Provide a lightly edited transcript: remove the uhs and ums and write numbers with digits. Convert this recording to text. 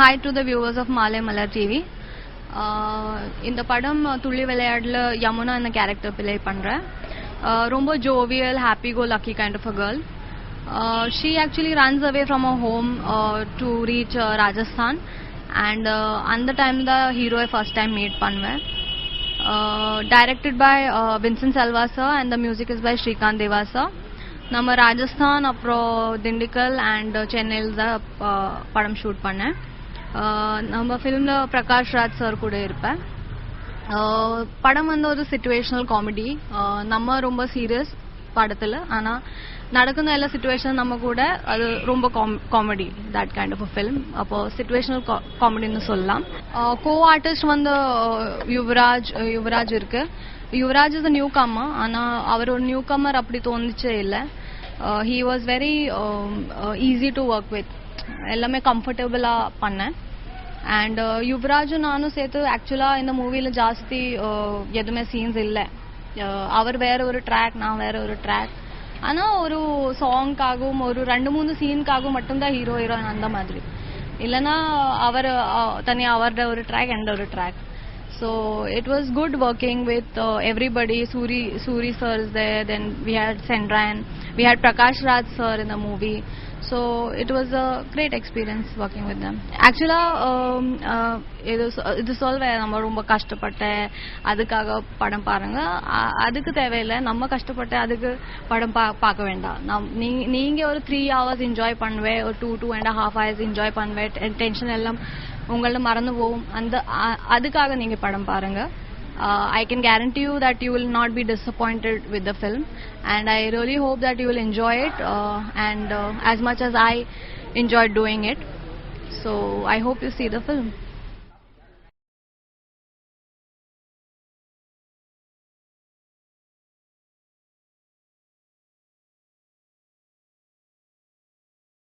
Hi to the viewers of Malay Malar TV. இந்த படம் துள்ளி விளையாடல யமுனா என்ற கேரக்டர் பிளே பண்றேன். ரொம்ப jovial, happy go lucky kind of a girl. She actually runs away from her home to reach Rajasthan, and அந்த time தான் ஹீரோவை ஃபர்ஸ்ட் டைம் மீட் பண்ணுவேன். Directed by Vincent Salva sir and the music is by Srikanth Deva sir. நம்ம ராஜஸ்தான் அப்புறம் Dindigul and சென்னையில் தான் படம் shoot பண்ணேன். நம்ம ஃபிலிமில் பிரகாஷ் ராஜ் சார் கூட இருப்பேன். படம் வந்து ஒரு சிச்சுவேஷனல் காமெடி. நம்ம ரொம்ப சீரியஸ் படத்தில், ஆனால் நடക്കുന്ന எல்லா சிச்சுவேஷன் நம்ம கூட அது ரொம்ப comedy, that kind of a film. அப்போது சிச்சுவேஷனல் காமெடின்னு சொல்லலாம். கோ ஆர்டிஸ்ட் வந்து யுவராஜ் இருக்கு. Yuvraj is a newcomer, ஆனால் அவர் ஒரு நியூ கம்மர் அப்படி தோணுச்சே இல்லை. He was very easy to work with, எல்லாமே கம்ஃபர்டபுளாக பண்ணேன். அண்ட் யுவராஜும் நானும் சேர்த்து ஆக்சுவலாக இந்த மூவியில் ஜாஸ்தி எதுவுமே சீன்ஸ் இல்லை. அவர் வேற ஒரு ட்ராக், நான் வேற ஒரு ட்ராக். ஆனால் ஒரு சாங்காகவும் ஒரு 2-3 சீனுக்காகவும் மட்டும்தான் ஹீரோ ஹீரோயின் அந்த மாதிரி. இல்லைன்னா அவர் தனியாக அவரோட ஒரு ட்ராக் எந்த ஒரு track. So it was good working with everybody. Suri sir is there, then we had Sendran, we had Prakash Raj sir in the movie. So it was a great experience working with them. Actually இது சொல்வேன், நம்ம ரொம்ப கஷ்டப்பட்டேன் அதுக்காக படம் பாருங்க, அதுக்கு தேவையில்லை. நம்ம கஷ்டப்பட்ட அதுக்கு படம் பார்க்க வேண்டாம். நீங்க ஒரு 3 hours என்ஜாய் பண்ணுவேன், ஒரு 2.5 hours என்ஜாய் பண்ணுவேன். டென்ஷன் எல்லாம் உங்கள மறந்து போகும். அதுக்காக நீங்க படம் பாருங்க. I can guarantee you that you will not be disappointed with the film, and I really hope that you will enjoy it and as much as I enjoyed doing it. So I hope you see the film.